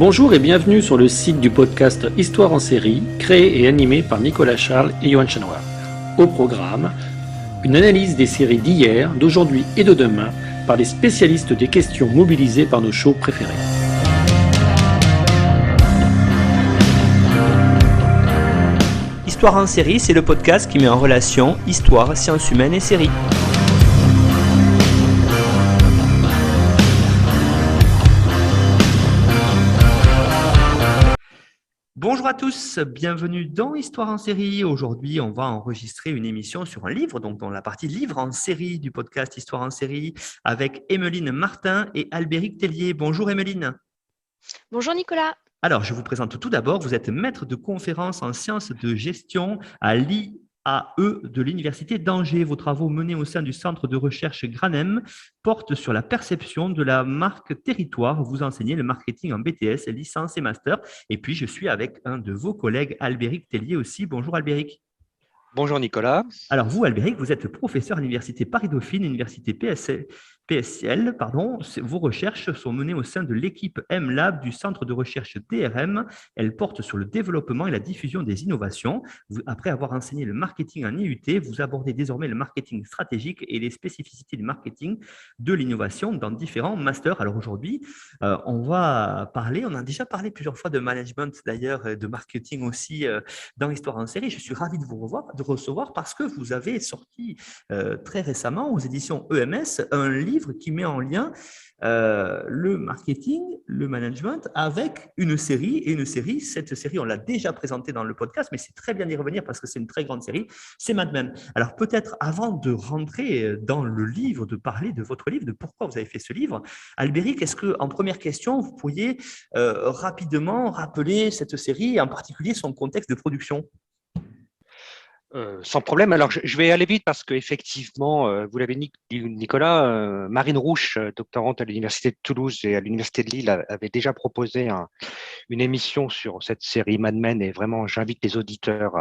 Bonjour et bienvenue sur le site du podcast Histoire en série, créé et animé par Nicolas Charles et Johan Chanoir. Au programme, une analyse des séries d'hier, d'aujourd'hui et de demain par les spécialistes des questions mobilisées par nos shows préférés. Histoire en série, c'est le podcast qui met en relation histoire, sciences humaines et séries. Bonjour à tous, bienvenue dans Histoire en série. Aujourd'hui, on va enregistrer une émission sur un livre, donc dans la partie livre en série du podcast Histoire en série, avec Emmeline Martin et Albéric Tellier. Bonjour Emmeline. Bonjour Nicolas. Alors, je vous présente tout d'abord, vous êtes maître de conférences en sciences de gestion à l'IAE de l'Université d'Angers. Vos travaux menés au sein du centre de recherche Granem portent sur la perception de la marque territoire. Vous enseignez le marketing en BTS, licence et master. Et puis, je suis avec un de vos collègues, Albéric Tellier aussi. Bonjour Albéric. Bonjour Nicolas. Alors vous, Albéric, vous êtes professeur à l'Université Paris-Dauphine, Université PSL. Vos recherches sont menées au sein de l'équipe M-Lab du centre de recherche DRM. Elles portent sur le développement et la diffusion des innovations. Après avoir enseigné le marketing en IUT, vous abordez désormais le marketing stratégique et les spécificités du marketing de l'innovation dans différents masters. Alors aujourd'hui, on va parler, on a déjà parlé plusieurs fois de management d'ailleurs, de marketing aussi dans l'Histoire en série. Je suis ravi de vous recevoir parce que vous avez sorti très récemment aux éditions EMS un livre qui met en lien le marketing, le management avec une série. Et une série, cette série, on l'a déjà présentée dans le podcast, mais c'est très bien d'y revenir parce que c'est une très grande série, c'est Mad Men. Alors peut-être avant de rentrer dans le livre, de parler de votre livre, de pourquoi vous avez fait ce livre, Albéric, est-ce qu'en première question, vous pourriez rapidement rappeler cette série et en particulier son contexte de production ? Sans problème. Alors, je vais aller vite parce qu'effectivement, vous l'avez dit, Nicolas, Marine Rouche, doctorante à l'Université de Toulouse et à l'Université de Lille, avait déjà proposé une émission sur cette série Mad Men et vraiment, j'invite les auditeurs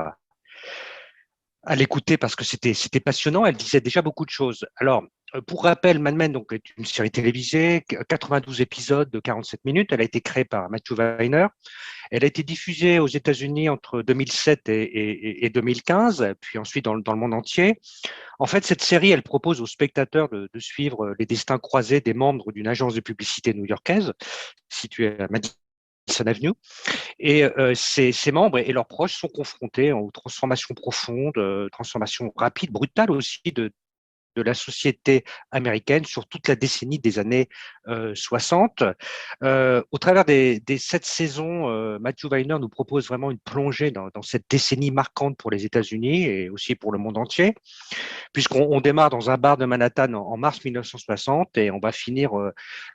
à l'écouter parce que c'était passionnant. Elle disait déjà beaucoup de choses. Alors, pour rappel, Mad Men donc, est une série télévisée, 92 épisodes de 47 minutes. Elle a été créée par Matthew Weiner. Elle a été diffusée aux États-Unis entre 2007 et 2015, puis ensuite dans le monde entier. En fait, cette série, elle propose aux spectateurs de suivre les destins croisés des membres d'une agence de publicité new-yorkaise située à Madison Avenue. Et ces membres et leurs proches sont confrontés aux transformations profondes, transformations rapides, brutales aussi de la société américaine sur toute la décennie des années 60. Au travers des 7 saisons, Matthew Weiner nous propose vraiment une plongée dans cette décennie marquante pour les États-Unis et aussi pour le monde entier, puisqu'on démarre dans un bar de Manhattan en mars 1960 et on va finir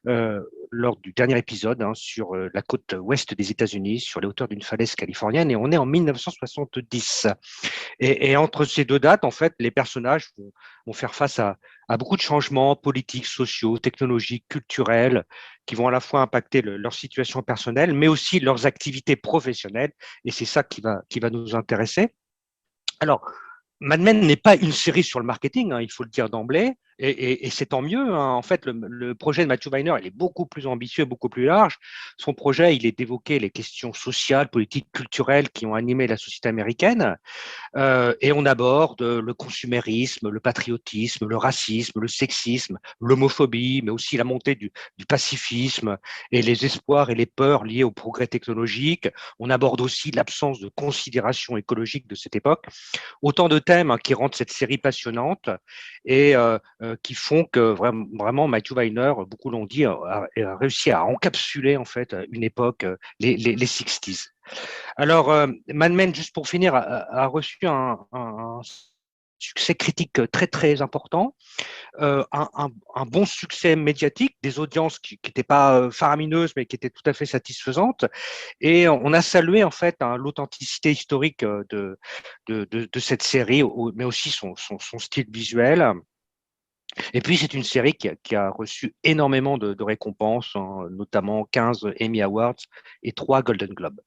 lors du dernier épisode sur la côte ouest des États-Unis, sur les hauteurs d'une falaise californienne, et on est en 1970. Et entre ces deux dates, en fait, les personnages vont faire face à beaucoup de changements politiques, sociaux, technologiques, culturels, qui vont à la fois impacter leur situation personnelle, mais aussi leurs activités professionnelles. Et c'est ça qui va nous intéresser. Alors, Mad Men n'est pas une série sur le marketing, il faut le dire d'emblée, et c'est tant mieux. En fait, le projet de Matthew Weiner, il est beaucoup plus ambitieux, beaucoup plus large. Son projet, il est d'évoquer les questions sociales, politiques, culturelles qui ont animé la société américaine. Et on aborde le consumérisme, le patriotisme, le racisme, le sexisme, l'homophobie, mais aussi la montée du pacifisme et les espoirs et les peurs liés au progrès technologique. On aborde aussi l'absence de considération écologique de cette époque. Autant de thèmes qui rendent cette série passionnante et qui font que vraiment Matthew Weiner, beaucoup l'ont dit, a réussi à encapsuler en fait une époque, les 60s. Alors, Mad Men, juste pour finir, a reçu un succès critique très, très important, un bon succès médiatique, des audiences qui n'étaient pas faramineuses, mais qui étaient tout à fait satisfaisantes. Et on a salué, en fait, l'authenticité historique de cette série, mais aussi son style visuel. Et puis, c'est une série qui a reçu énormément de récompenses, notamment 15 Emmy Awards et 3 Golden Globes.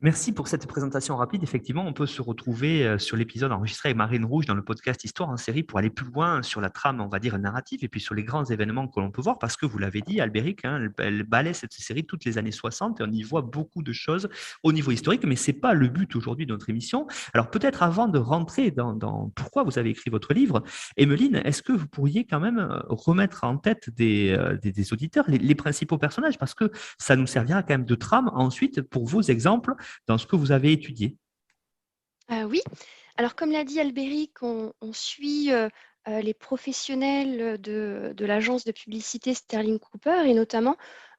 Merci pour cette présentation rapide. Effectivement, on peut se retrouver sur l'épisode enregistré avec Marine Rouge dans le podcast Histoire en série pour aller plus loin sur la trame, on va dire, narrative et puis sur les grands événements que l'on peut voir parce que vous l'avez dit, Albéric, elle balaie cette série toutes les années 60 et on y voit beaucoup de choses au niveau historique, mais ce n'est pas le but aujourd'hui de notre émission. Alors peut-être avant de rentrer dans pourquoi vous avez écrit votre livre, Emeline, est-ce que vous pourriez quand même remettre en tête des auditeurs les principaux personnages parce que ça nous servira quand même de trame ensuite pour vos exemples dans ce que vous avez étudié. Oui, alors comme l'a dit Albéric, on suit les professionnels de l'agence de publicité Sterling Cooper et notamment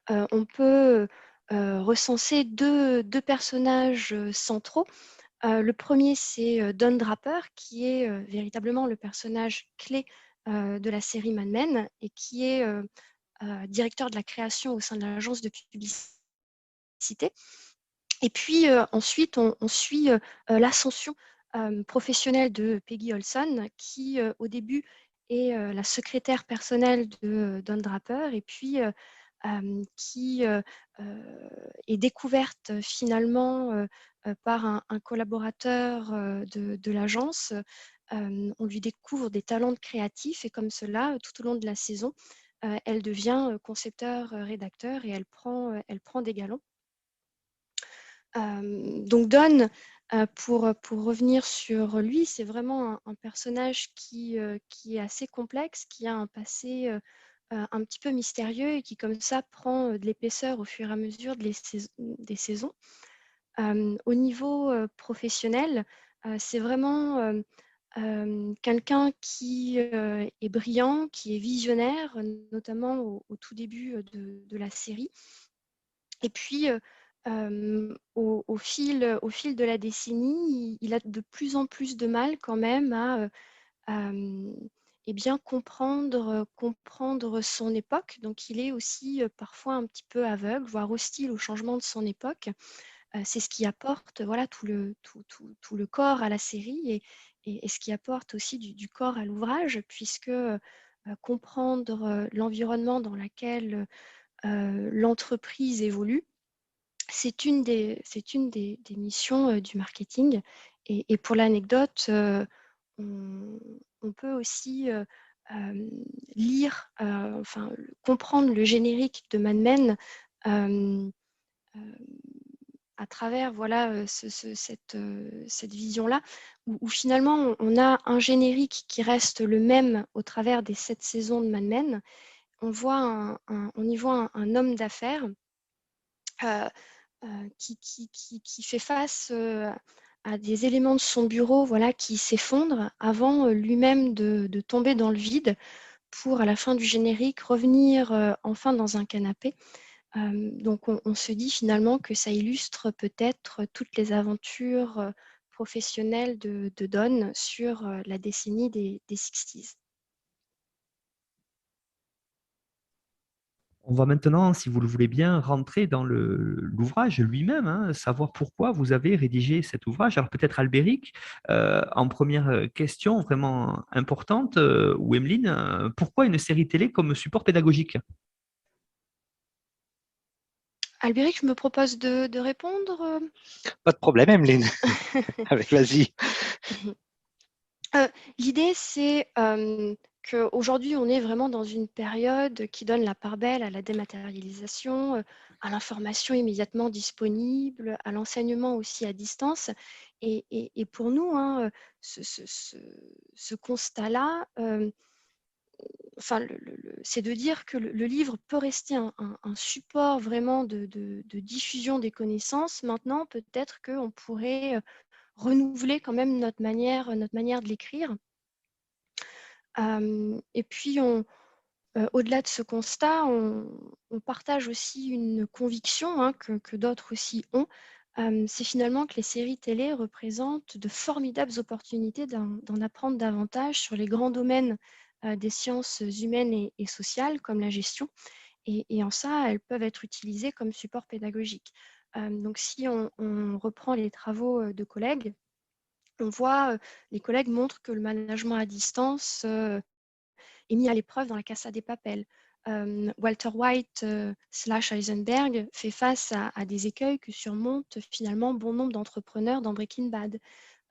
on peut recenser deux personnages centraux. Le premier, c'est Don Draper, qui est véritablement le personnage clé de la série Mad Men et qui est directeur de la création au sein de l'agence de publicité. Et puis ensuite, on suit l'ascension professionnelle de Peggy Olson, qui au début est la secrétaire personnelle de Don Draper et puis qui est découverte finalement par un collaborateur de l'agence. On lui découvre des talents créatifs et comme cela, tout au long de la saison, elle devient concepteur-rédacteur et elle prend des galons. Donc Don, pour revenir sur lui, c'est vraiment un personnage qui est assez complexe, qui a un passé un petit peu mystérieux et qui comme ça prend de l'épaisseur au fur et à mesure des saisons. Au niveau professionnel, c'est vraiment quelqu'un qui est brillant, qui est visionnaire, notamment au tout début de la série. Et puis, au fil de la décennie, il a de plus en plus de mal quand même à, eh bien comprendre son époque. Donc il est aussi, parfois un petit peu aveugle, voire hostile au changement de son époque. C'est ce qui apporte, voilà, tout le corps à la série et ce qui apporte aussi du corps à l'ouvrage puisque, comprendre, l'environnement dans lequel, l'entreprise évolue, c'est une des missions du marketing. Et pour l'anecdote, on, on peut aussi lire, enfin, comprendre le générique de Mad Men euh, à travers voilà, cette vision-là, où finalement on a un générique qui reste le même au travers des 7 saisons de Mad Men. On y voit un homme d'affaires euh, qui fait face à des éléments de son bureau voilà, qui s'effondrent avant lui-même de tomber dans le vide pour, à la fin du générique, revenir enfin dans un canapé. Donc on se dit finalement que ça illustre peut-être toutes les aventures professionnelles de Don sur la décennie des 60s. On va maintenant, si vous le voulez bien, rentrer dans l'ouvrage lui-même, savoir pourquoi vous avez rédigé cet ouvrage. Alors peut-être Albéric, en première question vraiment importante, ou Emeline, pourquoi une série télé comme support pédagogique? Albéric, je me propose de répondre. Pas de problème, Emeline. Vas-y. L'idée, c'est qu'aujourd'hui, on est vraiment dans une période qui donne la part belle à la dématérialisation, à l'information immédiatement disponible, à l'enseignement aussi à distance. Et pour nous, ce constat-là, enfin, c'est de dire que le livre peut rester un support vraiment de diffusion des connaissances. Maintenant, peut-être qu'on pourrait renouveler quand même notre manière de l'écrire. Et puis, au-delà de ce constat, on partage aussi une conviction que d'autres aussi ont. C'est finalement que les séries télé représentent de formidables opportunités d'en apprendre davantage sur les grands domaines des sciences humaines et sociales, comme la gestion. Et en ça, elles peuvent être utilisées comme support pédagogique. Donc, si on reprend les travaux de collègues, on voit, les collègues montrent que le management à distance est mis à l'épreuve dans la Casa des Papel. Walter White / Heisenberg fait face à des écueils que surmontent finalement bon nombre d'entrepreneurs dans Breaking Bad,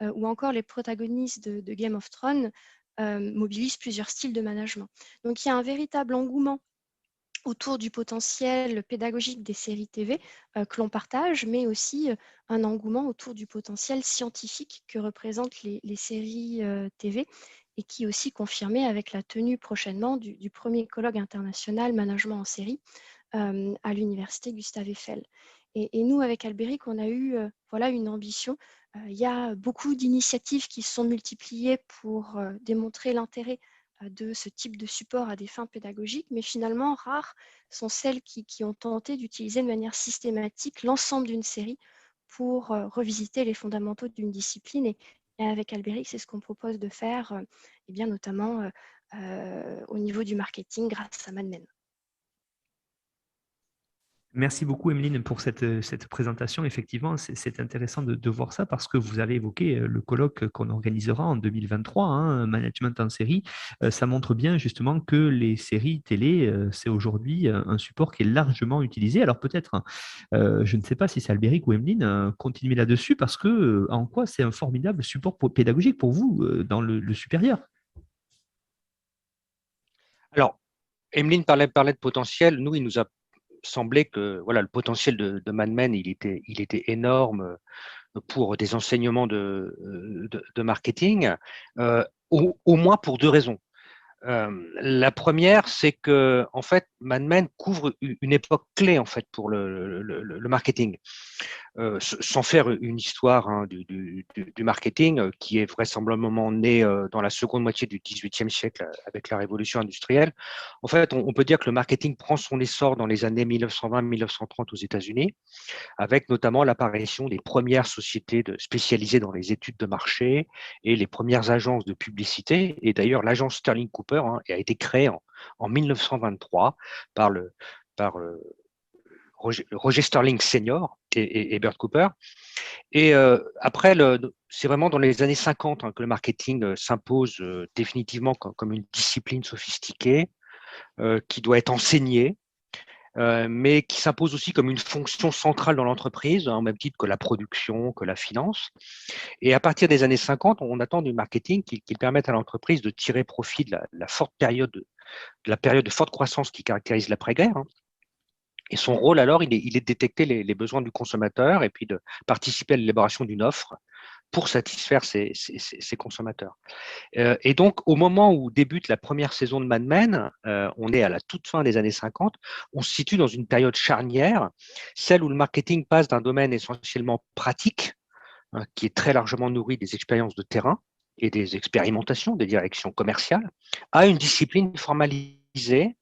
ou encore les protagonistes de Game of Thrones mobilisent plusieurs styles de management. Donc il y a un véritable engouement autour du potentiel pédagogique des séries TV que l'on partage, mais aussi un engouement autour du potentiel scientifique que représentent les séries TV, et qui est aussi confirmé avec la tenue prochainement du premier colloque international management en série à l'université Gustave Eiffel. Et nous, avec Albéric, on a eu voilà, une ambition. Il y a beaucoup d'initiatives qui se sont multipliées pour démontrer l'intérêt de ce type de support à des fins pédagogiques, mais finalement, rares sont celles qui ont tenté d'utiliser de manière systématique l'ensemble d'une série pour revisiter les fondamentaux d'une discipline. Et avec Albéric, c'est ce qu'on propose de faire, et bien notamment au niveau du marketing grâce à Mad Men. Merci beaucoup, Emeline, pour cette présentation. Effectivement, c'est intéressant de voir ça parce que vous avez évoqué le colloque qu'on organisera en 2023, hein, Management en série. Ça montre bien justement que les séries télé, c'est aujourd'hui un support qui est largement utilisé. Alors peut-être, je ne sais pas si c'est Albéric ou Emeline, continuer là-dessus parce que en quoi c'est un formidable support pédagogique pour vous dans le supérieur. Alors, Emeline parlait de potentiel. Nous, il nous a semblé que voilà, le potentiel de Mad Men, il était énorme pour des enseignements de marketing, au moins pour deux raisons. La première, c'est que en fait, Mad Men couvre une époque clé en fait pour le marketing. Sans faire une histoire hein, du marketing qui est vraisemblablement né dans la seconde moitié du XVIIIe siècle avec la révolution industrielle. En fait, on peut dire que le marketing prend son essor dans les années 1920-1930 aux États-Unis, avec notamment l'apparition des premières sociétés spécialisées dans les études de marché et les premières agences de publicité. Et d'ailleurs, l'agence Sterling Cooper a été créée en 1923 par Roger Sterling Senior et Bert Cooper. Et après, c'est vraiment dans les années 50 que le marketing s'impose définitivement comme une discipline sophistiquée qui doit être enseignée, mais qui s'impose aussi comme une fonction centrale dans l'entreprise, en même titre que la production, que la finance. Et à partir des années 50, on attend du marketing qui permette à l'entreprise de tirer profit de la forte période, de la période de forte croissance qui caractérise l'après-guerre. Et son rôle, alors, il est de détecter les besoins du consommateur et puis de participer à l'élaboration d'une offre pour satisfaire ces consommateurs. Et donc, au moment où débute la première saison de Mad Men, on est à la toute fin des années 50, on se situe dans une période charnière, celle où le marketing passe d'un domaine essentiellement pratique, qui est très largement nourri des expériences de terrain et des expérimentations, des directions commerciales, à une discipline formalisée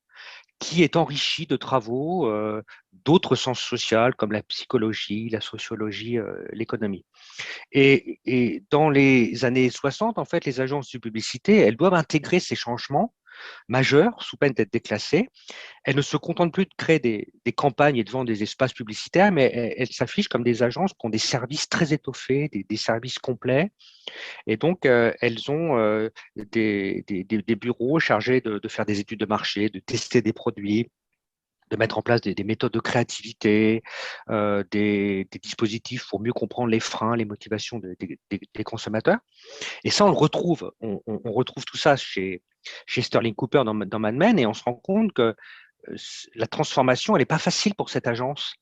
qui est enrichi de travaux d'autres sciences sociales comme la psychologie, la sociologie, l'économie. Et dans les années 60, en fait, les agences de publicité, elles doivent intégrer ces changements majeurs sous peine d'être déclassées. Elles ne se contentent plus de créer des campagnes et de vendre des espaces publicitaires, mais elles s'affichent comme des agences qui ont des services très étoffés, des services complets. Et donc, elles ont des bureaux chargés de faire des études de marché, de tester des produits, de mettre en place des méthodes de créativité, des dispositifs pour mieux comprendre les freins, les motivations des consommateurs. Et ça, on le retrouve. On retrouve tout ça chez Sterling Cooper dans Mad Men, et on se rend compte que la transformation, elle n'est pas facile pour cette agence,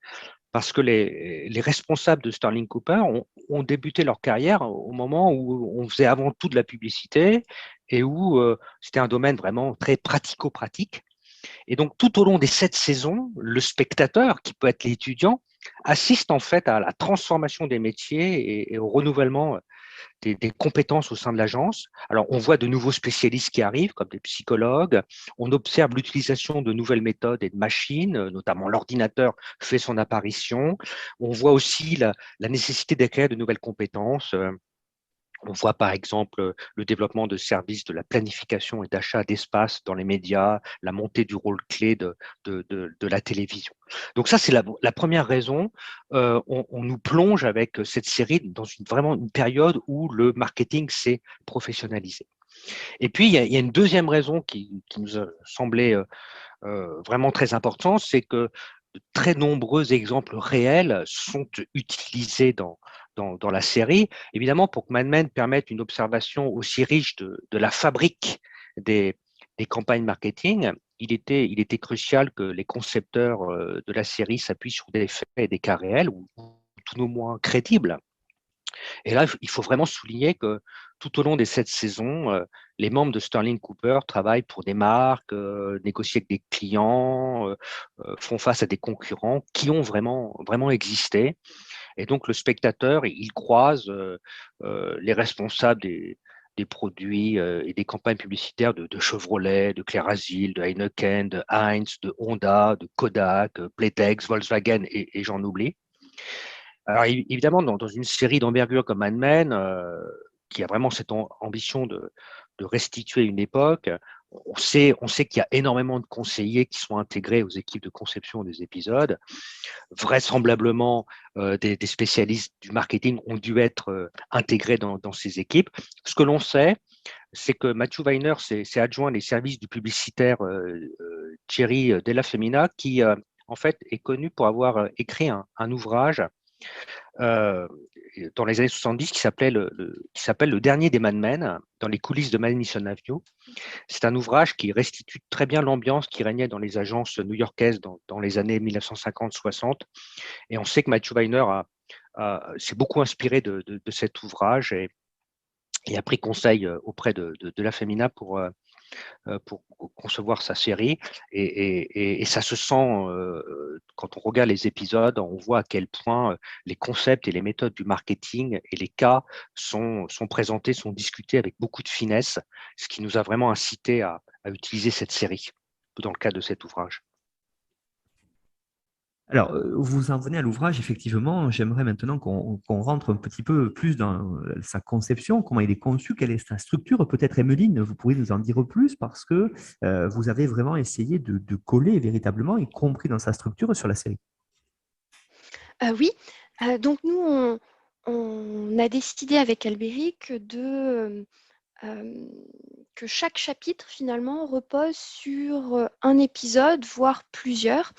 parce que les responsables de Sterling Cooper ont débuté leur carrière au moment où on faisait avant tout de la publicité et où c'était un domaine vraiment très pratico-pratique. Et donc, tout au long des 7 saisons, le spectateur, qui peut être l'étudiant, assiste en fait à la transformation des métiers et au renouvellement des compétences au sein de l'agence. Alors, on voit de nouveaux spécialistes qui arrivent, comme des psychologues. On observe l'utilisation de nouvelles méthodes et de machines, notamment l'ordinateur fait son apparition. On voit aussi la nécessité d'acquérir de nouvelles compétences. On voit par exemple le développement de services de la planification et d'achat d'espace dans les médias, la montée du rôle clé de la télévision. Donc ça, c'est la première raison. On nous plonge avec cette série dans vraiment une période où le marketing s'est professionnalisé. Et puis, il y a une deuxième raison qui nous a semblé vraiment très importante, c'est que de très nombreux exemples réels sont utilisés dans la série, évidemment pour que Mad Men permette une observation aussi riche de la fabrique des campagnes marketing. Il était crucial que les concepteurs de la série s'appuient sur des faits et des cas réels, ou tout au moins crédibles. Et là, il faut vraiment souligner que tout au long des 7 saisons, les membres de Sterling Cooper travaillent pour des marques, négocient avec des clients, font face à des concurrents qui ont vraiment existé. Et donc, le spectateur, il croise les responsables des produits et des campagnes publicitaires de Chevrolet, de Clearasil, de Heineken, de Heinz, de Honda, de Kodak, Playtex, Volkswagen et j'en oublie. Alors évidemment, dans une série d'envergure comme Mad Men, qui a vraiment cette ambition de restituer une époque, on sait qu'il y a énormément de conseillers qui sont intégrés aux équipes de conception des épisodes. Vraisemblablement, des spécialistes du marketing ont dû être intégrés dans ces équipes. Ce que l'on sait, c'est que Matthew Weiner s'est adjoint les services du publicitaire Thierry Della Femina, qui en fait est connu pour avoir écrit un ouvrage euh, dans les années 70 qui s'appelle Le dernier des Mad Men, dans les coulisses de Madison Avenue. C'est un ouvrage qui restitue très bien l'ambiance qui régnait dans les agences new-yorkaises dans les années 1950-60. Et on sait que Matthew Weiner s'est beaucoup inspiré de cet ouvrage et a pris conseil auprès de la Femina pour concevoir sa série. Et ça se sent, quand on regarde les épisodes, on voit à quel point les concepts et les méthodes du marketing et les cas sont présentés, sont discutés avec beaucoup de finesse, ce qui nous a vraiment incité à utiliser cette série dans le cadre de cet ouvrage. Alors, vous en venez à l'ouvrage, effectivement. J'aimerais maintenant qu'on rentre un petit peu plus dans sa conception, comment il est conçu, quelle est sa structure. Peut-être, Emmeline, vous pourriez nous en dire plus parce que vous avez vraiment essayé de coller véritablement, y compris dans sa structure, sur la série. Oui, donc nous, on a décidé avec Albéric que chaque chapitre, finalement, repose sur un épisode, voire plusieurs.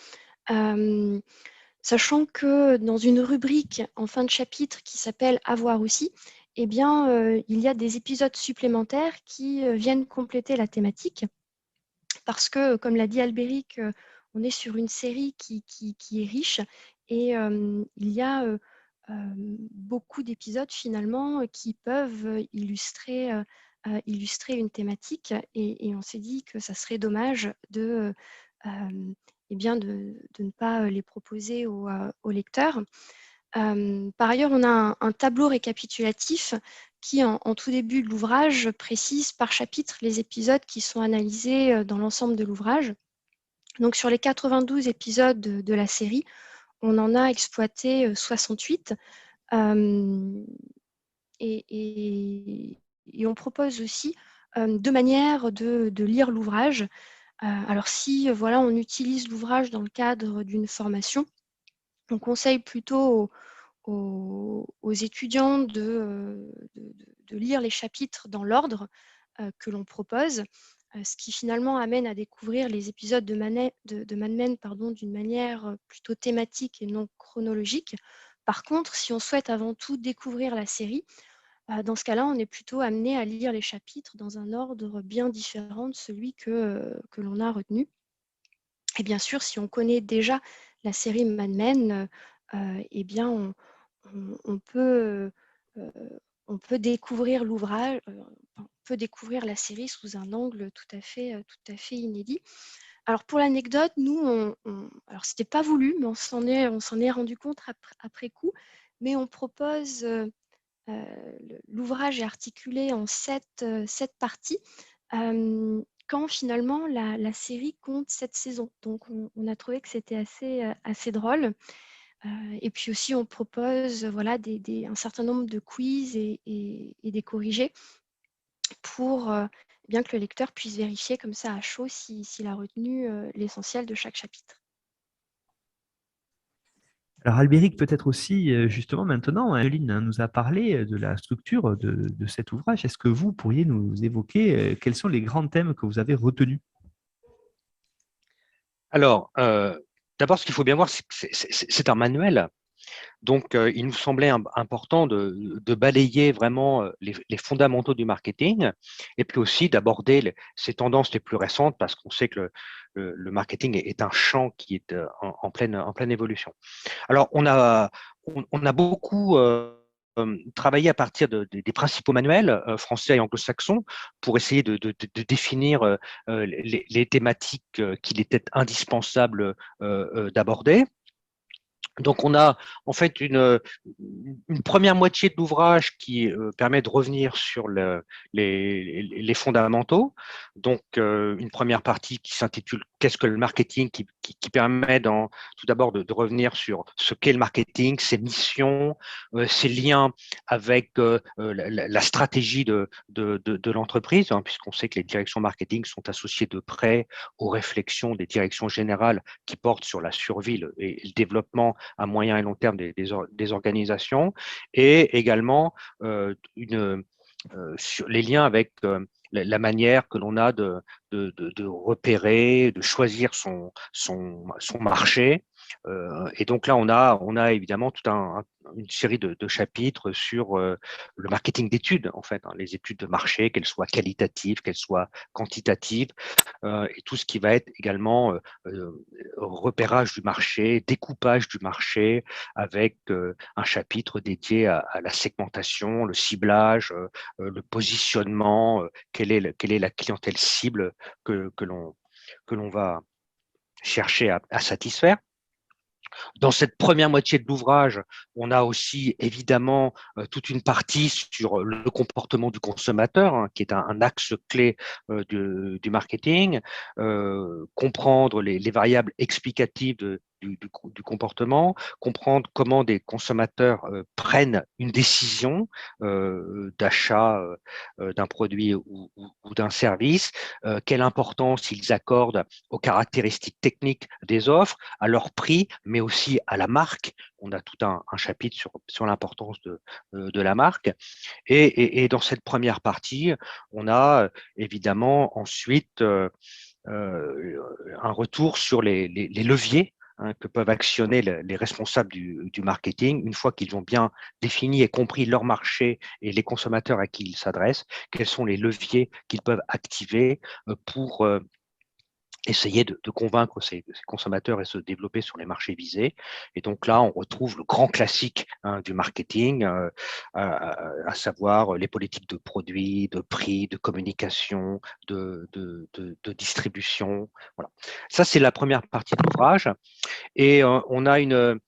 Sachant que dans une rubrique en fin de chapitre qui s'appelle Avoir aussi, eh bien, il y a des épisodes supplémentaires qui viennent compléter la thématique. Parce que, comme l'a dit Albéric, on est sur une série qui est riche et il y a beaucoup d'épisodes finalement qui peuvent illustrer une thématique et on s'est dit que ça serait dommage eh bien de ne pas les proposer aux lecteurs. Par ailleurs, on a un tableau récapitulatif qui, en tout début de l'ouvrage, précise par chapitre les épisodes qui sont analysés dans l'ensemble de l'ouvrage. Donc, sur les 92 épisodes de la série, on en a exploité 68. Et on propose aussi deux manières de lire l'ouvrage. Alors, si voilà, on utilise l'ouvrage dans le cadre d'une formation, on conseille plutôt aux étudiants de lire les chapitres dans l'ordre que l'on propose, ce qui finalement amène à découvrir les épisodes de Mad Men d'une manière plutôt thématique et non chronologique. Par contre, si on souhaite avant tout découvrir la série, dans ce cas-là, on est plutôt amené à lire les chapitres dans un ordre bien différent de celui que l'on a retenu. Et bien sûr, si on connaît déjà la série Mad Men, eh bien, on peut, on peut découvrir l'ouvrage, on peut découvrir la série sous un angle tout à fait inédit. Alors pour l'anecdote, nous, alors c'était pas voulu, mais on s'en est rendu compte après coup, mais on propose, l'ouvrage est articulé en 7 parties, quand finalement la série compte 7 saisons. Donc on a trouvé que c'était assez drôle. Et puis aussi, on propose voilà, un certain nombre de quiz et des corrigés pour bien que le lecteur puisse vérifier comme ça à chaud s'il a retenu l'essentiel de chaque chapitre. Alors Albéric, peut-être aussi, justement maintenant, Emeline nous a parlé de la structure de cet ouvrage. Est-ce que vous pourriez nous évoquer quels sont les grands thèmes que vous avez retenus? Alors, d'abord, ce qu'il faut bien voir, c'est que c'est un manuel. Donc, il nous semblait important de balayer vraiment les fondamentaux du marketing et puis aussi d'aborder ces tendances les plus récentes parce qu'on sait que le marketing est un champ qui est en pleine évolution. Alors, on a beaucoup travaillé à partir des principaux manuels français et anglo-saxons pour essayer de définir les thématiques qu'il était indispensable d'aborder. Donc, on a en fait une première moitié de l'ouvrage qui permet de revenir sur les fondamentaux. Donc, une première partie qui s'intitule Qu'est-ce que le marketing, qui permet tout d'abord de revenir sur ce qu'est le marketing, ses missions, ses liens avec la stratégie de l'entreprise, hein, puisqu'on sait que les directions marketing sont associées de près aux réflexions des directions générales qui portent sur la survie et le développement à moyen et long terme des organisations, et également sur les liens avec la manière que l'on a de repérer, de choisir son marché. Et donc là, on a évidemment toute une série de chapitres sur le marketing d'études, en fait, hein, les études de marché, qu'elles soient qualitatives, qu'elles soient quantitatives, et tout ce qui va être également repérage du marché, découpage du marché, avec un chapitre dédié à la segmentation, le ciblage, le positionnement, quelle est la clientèle cible que l'on va chercher à satisfaire. Dans cette première moitié de l'ouvrage, on a aussi évidemment toute une partie sur le comportement du consommateur, hein, qui est un axe clé du marketing, comprendre les variables explicatives du comportement, comprendre comment des consommateurs prennent une décision d'achat d'un produit ou d'un service, quelle importance ils accordent aux caractéristiques techniques des offres, à leur prix, mais aussi à la marque. On a tout un chapitre sur l'importance de la marque. Et dans cette première partie, on a évidemment ensuite un retour sur les leviers, hein, que peuvent actionner les responsables du marketing une fois qu'ils ont bien défini et compris leur marché et les consommateurs à qui ils s'adressent, quels sont les leviers qu'ils peuvent activer pour essayer de convaincre ces consommateurs et se développer sur les marchés visés. Et donc là, on retrouve le grand classique, hein, du marketing, à savoir les politiques de produits, de prix, de communication, de distribution. Voilà. Ça, c'est la première partie de l'ouvrage. Et on a une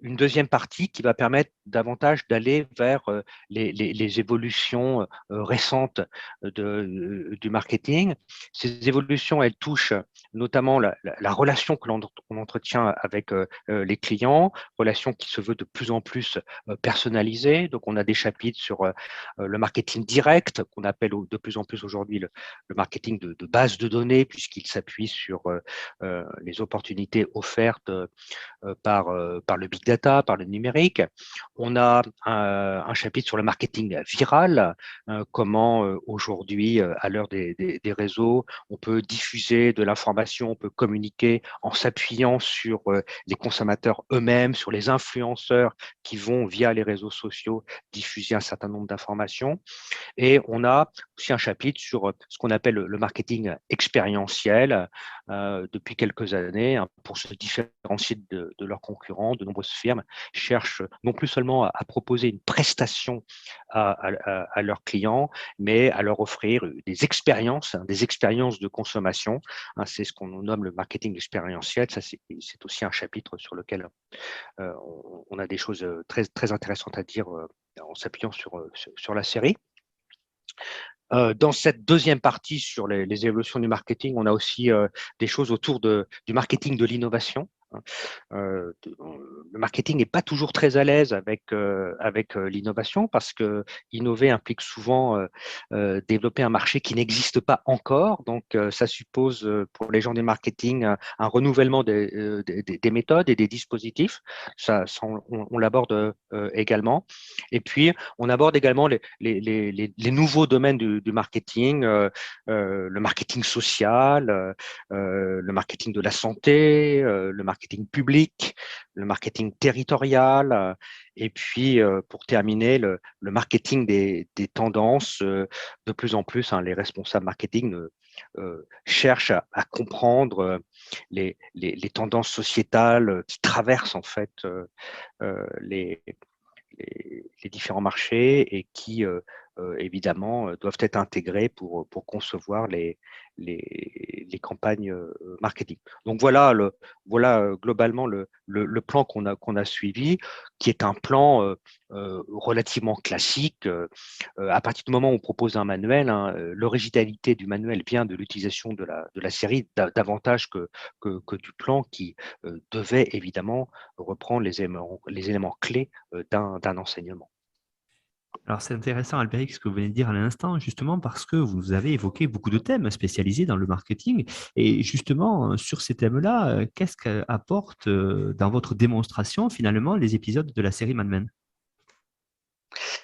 deuxième partie qui va permettre davantage d'aller vers les évolutions récentes du marketing. Ces évolutions, elles touchent notamment la relation que l'on entretient avec les clients, relation qui se veut de plus en plus personnalisée. Donc, on a des chapitres sur le marketing direct, qu'on appelle de plus en plus aujourd'hui le marketing de base de données, puisqu'il s'appuie sur les opportunités offertes par le big data, par le numérique. On a un chapitre sur le marketing viral, comment aujourd'hui, à l'heure des réseaux, on peut diffuser de l'information, on peut communiquer en s'appuyant sur les consommateurs eux-mêmes, sur les influenceurs qui vont, via les réseaux sociaux, diffuser un certain nombre d'informations. Et on a aussi un chapitre sur ce qu'on appelle le marketing expérientiel depuis quelques années, hein, pour se différencier de leurs concurrents. De nombreuses firmes cherchent non plus seulement à proposer une prestation à leurs clients, mais à leur offrir des expériences, hein, des expériences de consommation. Hein, c'est ce qu'on nomme le marketing expérientiel. Ça, c'est aussi un chapitre sur lequel on a des choses très, très intéressantes à dire en s'appuyant sur la série. Dans cette deuxième partie sur les évolutions du marketing, on a aussi des choses autour du marketing de l'innovation, hein. Le marketing n'est pas toujours très à l'aise avec l'innovation, parce que innover implique souvent développer un marché qui n'existe pas encore. Donc, ça suppose pour les gens du marketing un renouvellement des méthodes et des dispositifs. On l'aborde également. Et puis, on aborde également les nouveaux domaines du marketing, le marketing social, le marketing de la santé, le marketing public, le marketing territorial, et puis pour terminer, le marketing des tendances. De plus en plus, hein, les responsables marketing cherchent à comprendre les tendances sociétales qui traversent en fait les différents marchés, et qui évidemment doivent être intégrés pour concevoir les campagnes marketing. Donc voilà, globalement le plan qu'on a suivi, qui est un plan relativement classique. À partir du moment où on propose un manuel, hein, l'originalité du manuel vient de l'utilisation de la série davantage que du plan, qui devait évidemment reprendre les éléments clés d'un enseignement. Alors, c'est intéressant, Albéric, ce que vous venez de dire à l'instant, justement parce que vous avez évoqué beaucoup de thèmes spécialisés dans le marketing. Et justement, sur ces thèmes-là, qu'est-ce qu'apportent dans votre démonstration, finalement, les épisodes de la série Mad Men?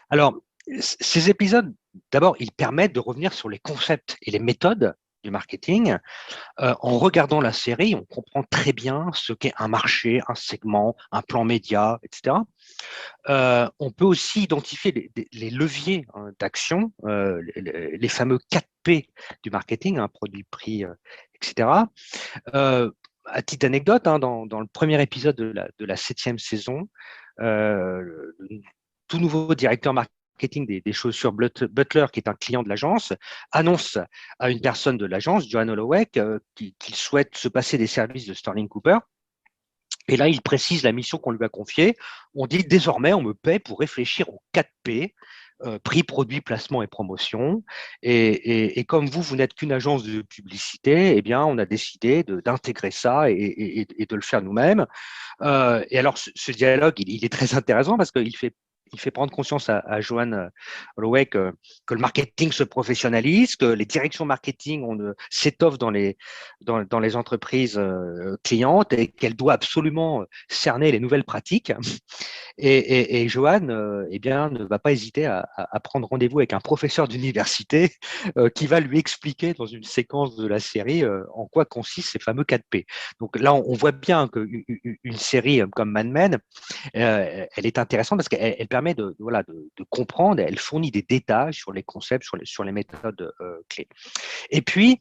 Alors, ces épisodes, d'abord, ils permettent de revenir sur les concepts et les méthodes du marketing. En regardant la série, on comprend très bien ce qu'est un marché, un segment, un plan média, etc. On peut aussi identifier les leviers, hein, d'action, les fameux 4 P du marketing, hein, produit, prix, etc. À titre d'anecdote, hein, dans le premier épisode de la 7e saison, le tout nouveau directeur marketing des chaussures Butler, qui est un client de l'agence, annonce à une personne de l'agence, Johan Holloway, qu'il souhaite se passer des services de Sterling Cooper. Et là, il précise la mission qu'on lui a confiée. On dit: désormais, on me paie pour réfléchir aux 4 P, prix, produit, placement et promotion. Et comme vous n'êtes qu'une agence de publicité, eh bien, on a décidé d'intégrer ça et de le faire nous-mêmes. Et alors, ce dialogue, il est très intéressant, parce qu'il fait prendre conscience à Johan Holloway que le marketing se professionnalise, que les directions marketing s'étoffent dans les entreprises clientes, et qu'elle doit absolument cerner les nouvelles pratiques. Et Johan eh bien, ne va pas hésiter à prendre rendez-vous avec un professeur d'université qui va lui expliquer dans une séquence de la série en quoi consistent ces fameux 4 P. Donc là, on voit bien qu'une série comme Mad Men, elle est intéressante parce qu'elle permet de comprendre, elle fournit des détails sur les concepts, sur les méthodes clés. Et puis,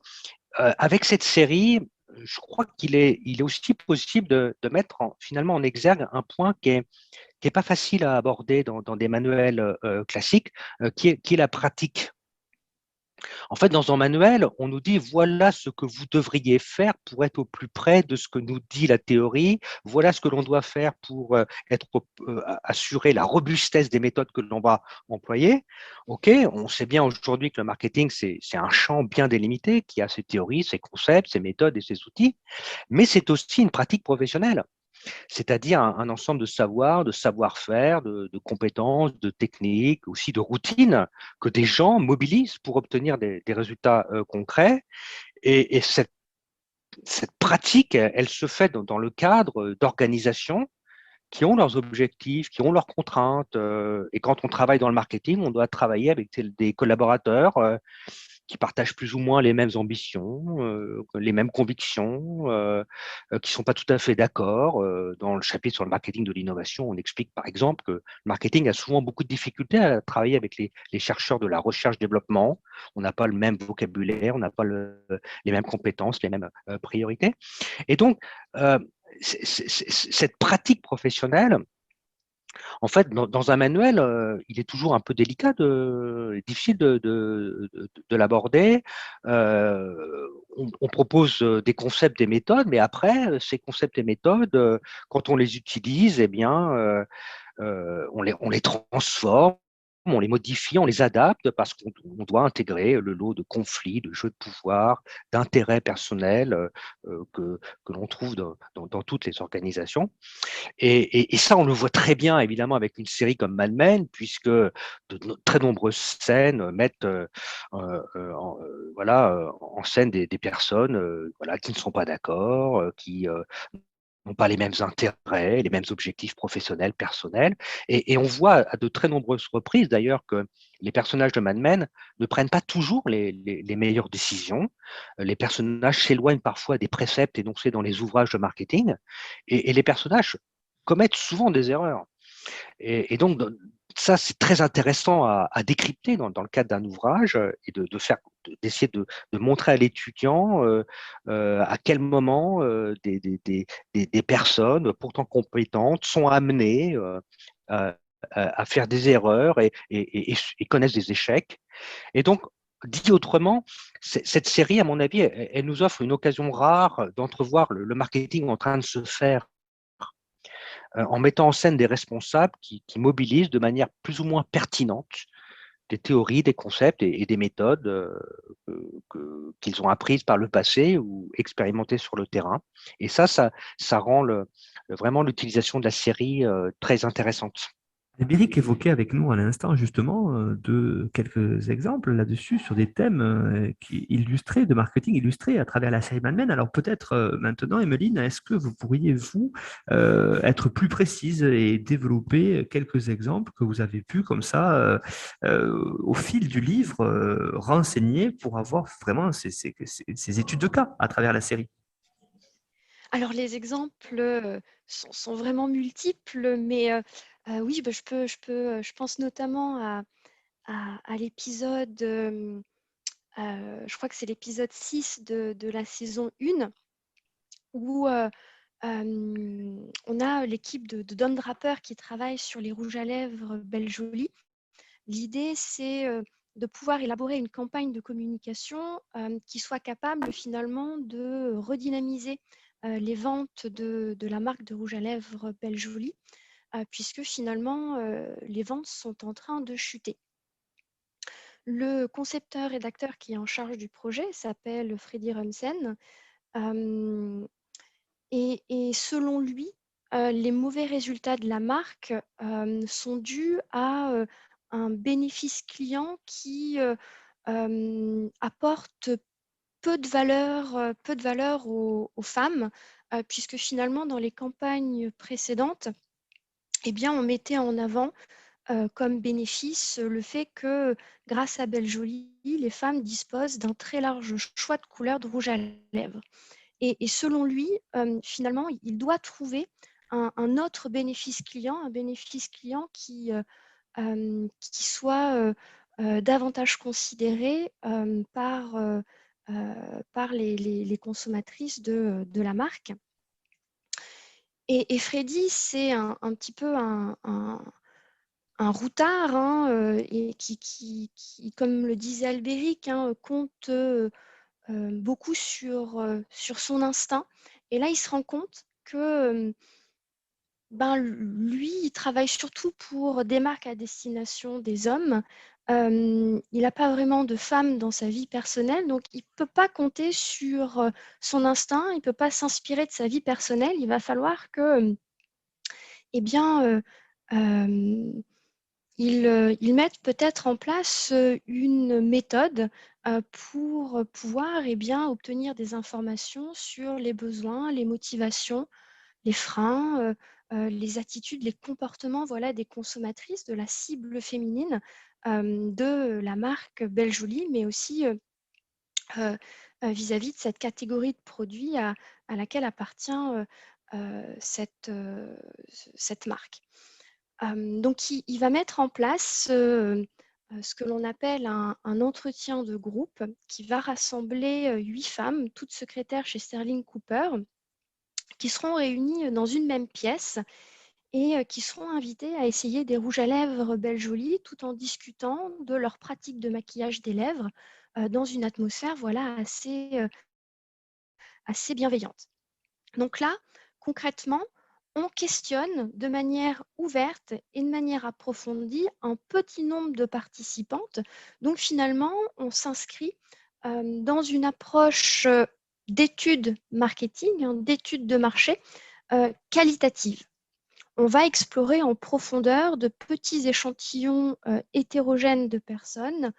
avec cette série, je crois qu'il est aussi possible de mettre finalement en exergue un point qui est pas facile à aborder dans des manuels classiques, qui est la pratique. En fait, dans un manuel, on nous dit: voilà ce que vous devriez faire pour être au plus près de ce que nous dit la théorie, voilà ce que l'on doit faire pour assurer la robustesse des méthodes que l'on va employer. Ok, on sait bien aujourd'hui que le marketing, c'est un champ bien délimité, qui a ses théories, ses concepts, ses méthodes et ses outils, mais c'est aussi une pratique professionnelle. C'est-à-dire un ensemble de savoirs, de savoir-faire, de compétences, de techniques, aussi de routines, que des gens mobilisent pour obtenir des résultats concrets. Et cette pratique, elle se fait dans le cadre d'organisations qui ont leurs objectifs, qui ont leurs contraintes. Et quand on travaille dans le marketing, on doit travailler avec des collaborateurs qui partagent plus ou moins les mêmes ambitions, les mêmes convictions, qui ne sont pas tout à fait d'accord. Dans le chapitre sur le marketing de l'innovation, on explique par exemple que le marketing a souvent beaucoup de difficultés à travailler avec les chercheurs de la recherche-développement. On n'a pas le même vocabulaire, on n'a pas les mêmes compétences, les mêmes priorités. Et donc, cette pratique professionnelle, en fait, dans un manuel, il est toujours un peu délicat, difficile de l'aborder. On propose des concepts, des méthodes, mais après, ces concepts et méthodes, quand on les utilise, eh bien, on les transforme, on les modifie, on les adapte parce qu'on doit intégrer le lot de conflits, de jeux de pouvoir, d'intérêts personnels que l'on trouve dans toutes les organisations. Et ça, on le voit très bien, évidemment, avec une série comme Mad Men, puisque très nombreuses scènes mettent en scène des personnes voilà, qui ne sont pas d'accord, qui n'ont pas les mêmes intérêts, les mêmes objectifs professionnels, personnels. Et on voit à de très nombreuses reprises, d'ailleurs, que les personnages de Mad Men ne prennent pas toujours les meilleures décisions. Les personnages s'éloignent parfois des préceptes énoncés dans les ouvrages de marketing. Et les personnages commettent souvent des erreurs. Et donc, ça, c'est très intéressant à décrypter dans le cadre d'un ouvrage et d'essayer de montrer à l'étudiant à quel moment des personnes pourtant compétentes sont amenées à faire des erreurs et connaissent des échecs. Et donc, dit autrement, cette série, à mon avis, elle nous offre une occasion rare d'entrevoir le marketing en train de se faire en mettant en scène des responsables qui mobilisent de manière plus ou moins pertinente des théories, des concepts et des méthodes qu'ils ont apprises par le passé ou expérimentées sur le terrain. Et ça rend vraiment l'utilisation de la série très intéressante. Béric évoquait avec nous à l'instant justement quelques exemples là-dessus sur des thèmes illustrés, de marketing illustrés à travers la série Mad Men. Alors peut-être maintenant, Emeline, est-ce que vous pourriez, vous, être plus précise et développer quelques exemples que vous avez pu, comme ça, au fil du livre, renseigner pour avoir vraiment ces études de cas à travers la série? Alors les exemples sont vraiment multiples, mais oui, bah, je pense notamment à l'épisode, je crois que c'est l'épisode 6 de la saison 1, où on a l'équipe de Don Draper qui travaille sur les rouges à lèvres Belle Jolie. L'idée, c'est de pouvoir élaborer une campagne de communication qui soit capable finalement de redynamiser les ventes de la marque de rouge à lèvres Belle Jolie, puisque finalement, les ventes sont en train de chuter. Le concepteur-rédacteur qui est en charge du projet s'appelle Freddy Rumsen. Et selon lui, les mauvais résultats de la marque sont dus à un bénéfice client qui apporte peu de valeur aux femmes, puisque finalement, dans les campagnes précédentes, eh bien, on mettait en avant comme bénéfice le fait que grâce à Belle Jolie, les femmes disposent d'un très large choix de couleurs de rouge à lèvres. Et selon lui, finalement, il doit trouver un autre bénéfice client, un bénéfice client qui soit davantage considéré par les consommatrices de la marque. Et Freddy, c'est un petit peu un routard, hein, et qui, comme le disait Albéric, hein, compte beaucoup sur son instinct. Et là, il se rend compte que lui, il travaille surtout pour des marques à destination des hommes. Il n'a pas vraiment de femmes dans sa vie personnelle, donc il ne peut pas compter sur son instinct, il ne peut pas s'inspirer de sa vie personnelle. Il va falloir que, eh bien, ils mettent peut-être en place une méthode pour pouvoir obtenir des informations sur les besoins, les motivations, les freins, les attitudes, les comportements des consommatrices, de la cible féminine de la marque Belle Jolie, mais aussi vis-à-vis de cette catégorie de produits à laquelle appartient cette marque. Donc, il va mettre en place ce que l'on appelle un entretien de groupe qui va rassembler 8 femmes, toutes secrétaires chez Sterling Cooper, qui seront réunies dans une même pièce et qui seront invitées à essayer des rouges à lèvres Belle Jolie tout en discutant de leur pratique de maquillage des lèvres dans une atmosphère assez bienveillante. Donc là, concrètement, on questionne de manière ouverte et de manière approfondie un petit nombre de participantes. Donc finalement, on s'inscrit dans une approche d'études marketing, hein, d'études de marché qualitative. On va explorer en profondeur de petits échantillons hétérogènes de personnes,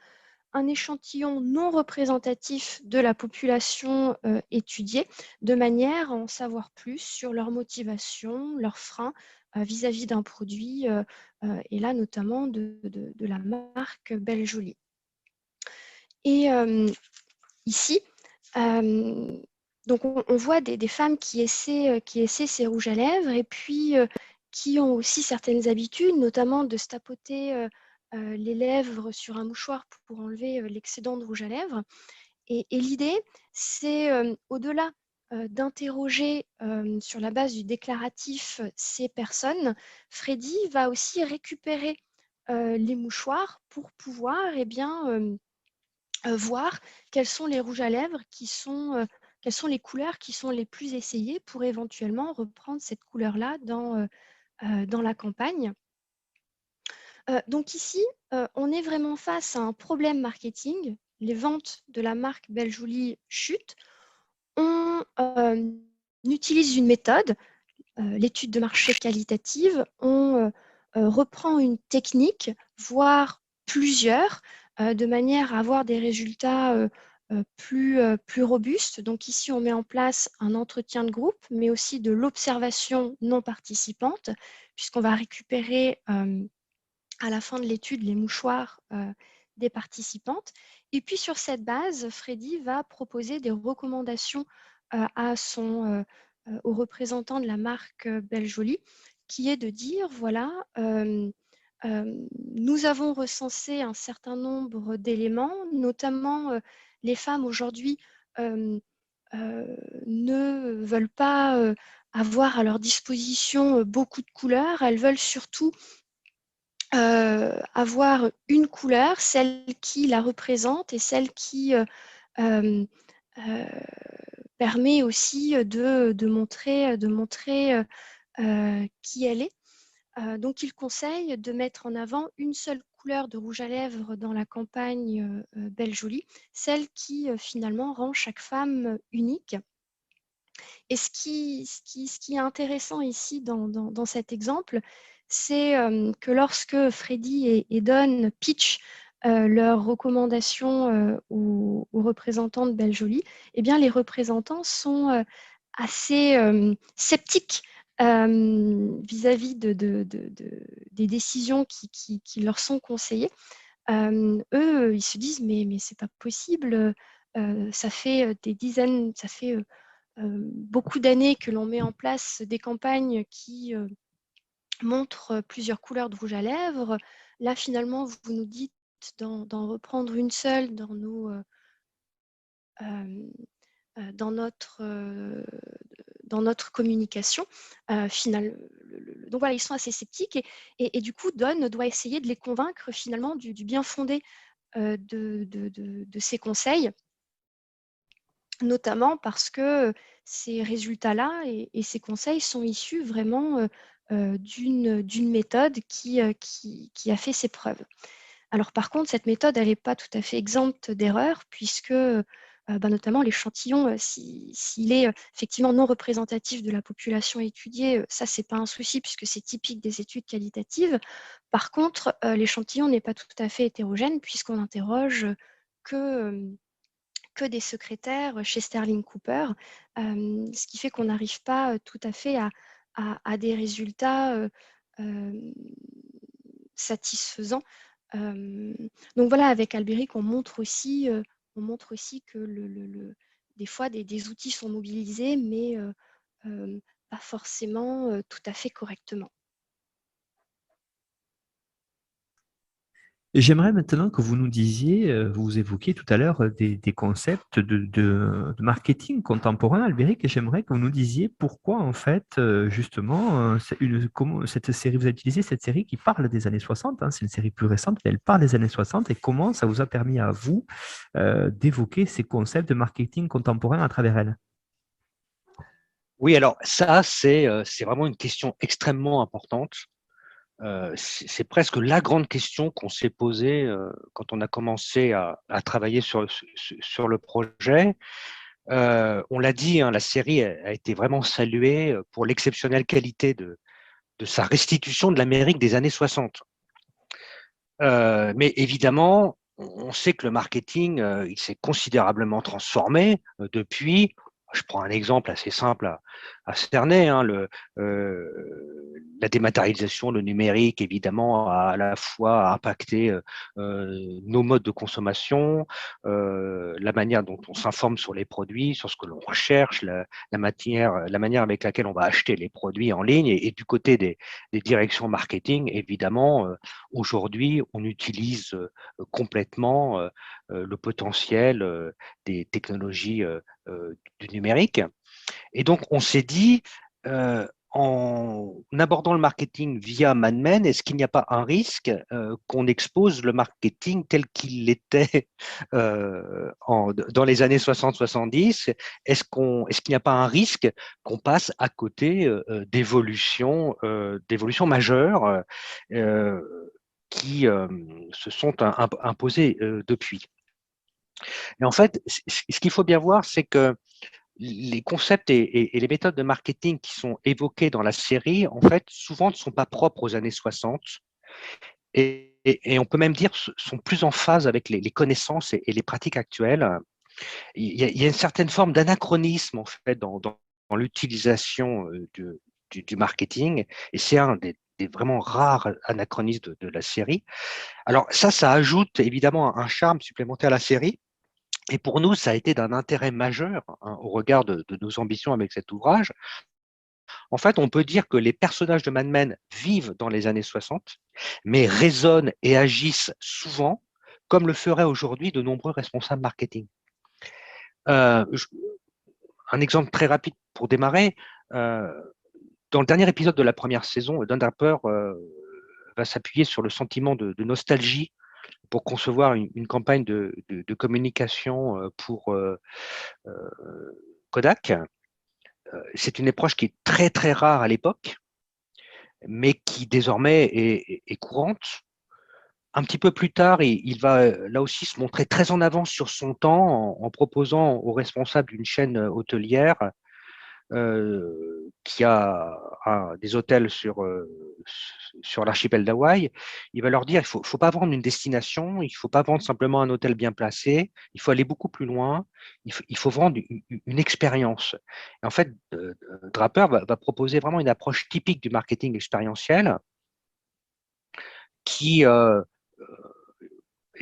un échantillon non représentatif de la population étudiée, de manière à en savoir plus sur leur motivation, leurs freins vis-à-vis d'un produit, et là notamment de la marque Belle Jolie. Et ici, donc on voit des femmes qui essaient ces rouges à lèvres et puis qui ont aussi certaines habitudes, notamment de se tapoter les lèvres sur un mouchoir pour enlever l'excédent de rouge à lèvres. Et l'idée, c'est au-delà d'interroger sur la base du déclaratif ces personnes, Freddy va aussi récupérer les mouchoirs pour pouvoir voir quels sont les rouges à lèvres quelles sont les couleurs qui sont les plus essayées pour éventuellement reprendre cette couleur-là dans la campagne. Donc ici, on est vraiment face à un problème marketing. Les ventes de la marque Belle Jolie chutent. On utilise une méthode, l'étude de marché qualitative. On reprend une technique, voire plusieurs, de manière à avoir des résultats plus robustes. Donc ici, on met en place un entretien de groupe, mais aussi de l'observation non participante, puisqu'on va récupérer à la fin de l'étude les mouchoirs des participantes. Et puis sur cette base, Freddy va proposer des recommandations aux représentants de la marque Belle Jolie, qui est de dire, voilà, nous avons recensé un certain nombre d'éléments, notamment les femmes aujourd'hui ne veulent pas avoir à leur disposition beaucoup de couleurs, elles veulent surtout avoir une couleur, celle qui la représente et celle qui permet aussi de montrer qui elle est. Donc, il conseille de mettre en avant une seule couleur de rouge à lèvres dans la campagne Belle Jolie, celle qui finalement rend chaque femme unique. Et ce qui est intéressant ici dans cet exemple, c'est que lorsque Freddy et Don pitchent leurs recommandations aux représentants de Belle Jolie, eh bien, les représentants sont assez sceptiques vis-à-vis des décisions qui leur sont conseillées. Eux, ils se disent mais c'est pas possible, ça fait des dizaines, ça fait beaucoup d'années que l'on met en place des campagnes qui montrent plusieurs couleurs de rouge à lèvres. Là, finalement, vous nous dites d'en reprendre une seule dans notre communication. Donc voilà, ils sont assez sceptiques et du coup, Don doit essayer de les convaincre finalement du bien fondé de ces conseils, notamment parce que ces résultats-là et ces conseils sont issus vraiment d'une méthode qui a fait ses preuves. Alors par contre, cette méthode, elle n'est pas tout à fait exempte d'erreurs, puisque notamment l'échantillon, s'il est effectivement non représentatif de la population étudiée, ça, c'est pas un souci, puisque c'est typique des études qualitatives. Par contre, l'échantillon n'est pas tout à fait hétérogène, puisqu'on interroge que des secrétaires chez Sterling Cooper, ce qui fait qu'on n'arrive pas tout à fait à des résultats satisfaisants. Donc voilà, avec Albéric, on montre aussi que des fois, des outils sont mobilisés, mais pas forcément tout à fait correctement. J'aimerais maintenant que vous nous disiez, vous évoquiez tout à l'heure des concepts de marketing contemporain, Albéric, et j'aimerais que vous nous disiez pourquoi, en fait, justement, cette série, vous avez utilisé cette série qui parle des années 60, hein, c'est une série plus récente, mais elle parle des années 60, et comment ça vous a permis à vous d'évoquer ces concepts de marketing contemporain à travers elle? Oui, alors ça, c'est vraiment une question extrêmement importante. C'est presque la grande question qu'on s'est posée quand on a commencé à travailler sur le projet. On l'a dit, hein, la série a été vraiment saluée pour l'exceptionnelle qualité de sa restitution de l'Amérique des années 60. Mais évidemment, on sait que le marketing, il s'est considérablement transformé depuis. Je prends un exemple assez simple à cerner, hein, la dématérialisation, le numérique, évidemment, a à la fois impacté nos modes de consommation, la manière dont on s'informe sur les produits, sur ce que l'on recherche, la manière avec laquelle on va acheter les produits en ligne. Et du côté des directions marketing, évidemment, aujourd'hui, on utilise complètement le potentiel des technologies du numérique. Et donc, on s'est dit, en abordant le marketing via Mad Men, est-ce qu'il n'y a pas un risque qu'on expose le marketing tel qu'il l'était dans les années 60-70? Est-ce qu'il n'y a pas un risque qu'on passe à côté d'évolutions majeures qui se sont imposées depuis? Et en fait, ce qu'il faut bien voir, c'est que les concepts et les méthodes de marketing qui sont évoqués dans la série, en fait, souvent ne sont pas propres aux années 60 et on peut même dire sont plus en phase avec les connaissances et les pratiques actuelles. Il y a une certaine forme d'anachronisme en fait dans l'utilisation du marketing et c'est un des vraiment rares anachronismes de la série. Alors ça ajoute évidemment un charme supplémentaire à la série. Et pour nous, ça a été d'un intérêt majeur hein, au regard de nos ambitions avec cet ouvrage. En fait, on peut dire que les personnages de Mad Men vivent dans les années 60, mais raisonnent et agissent souvent comme le feraient aujourd'hui de nombreux responsables marketing. Euh, un exemple très rapide pour démarrer. Dans le dernier épisode de la première saison, Don Draper va s'appuyer sur le sentiment de nostalgie pour concevoir une campagne de communication pour Kodak. C'est une approche qui est très très rare à l'époque, mais qui désormais est courante. Un petit peu plus tard, il va là aussi se montrer très en avance sur son temps en proposant aux responsables d'une chaîne hôtelière qui a des hôtels sur l'archipel d'Hawaï, il va leur dire il faut pas vendre une destination, il faut pas vendre simplement un hôtel bien placé, il faut aller beaucoup plus loin, il faut vendre une expérience. Et en fait, Draper va proposer vraiment une approche typique du marketing expérientiel qui est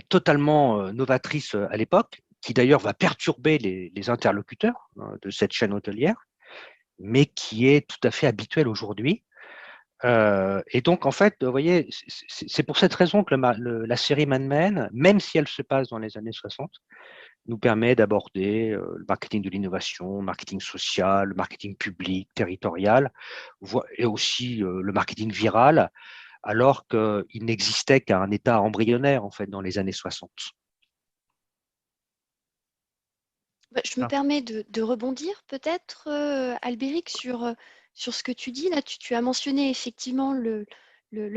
totalement novatrice à l'époque, qui d'ailleurs va perturber les interlocuteurs hein, de cette chaîne hôtelière, mais qui est tout à fait habituel aujourd'hui. Et donc, en fait, vous voyez, c'est pour cette raison que la série Mad Men, même si elle se passe dans les années 60, nous permet d'aborder le marketing de l'innovation, le marketing social, le marketing public, territorial, et aussi le marketing viral, alors qu'il n'existait qu'à un état embryonnaire, en fait, dans les années 60. Je me permets de rebondir peut-être, Albéric, sur ce que tu dis. Là, tu as mentionné effectivement le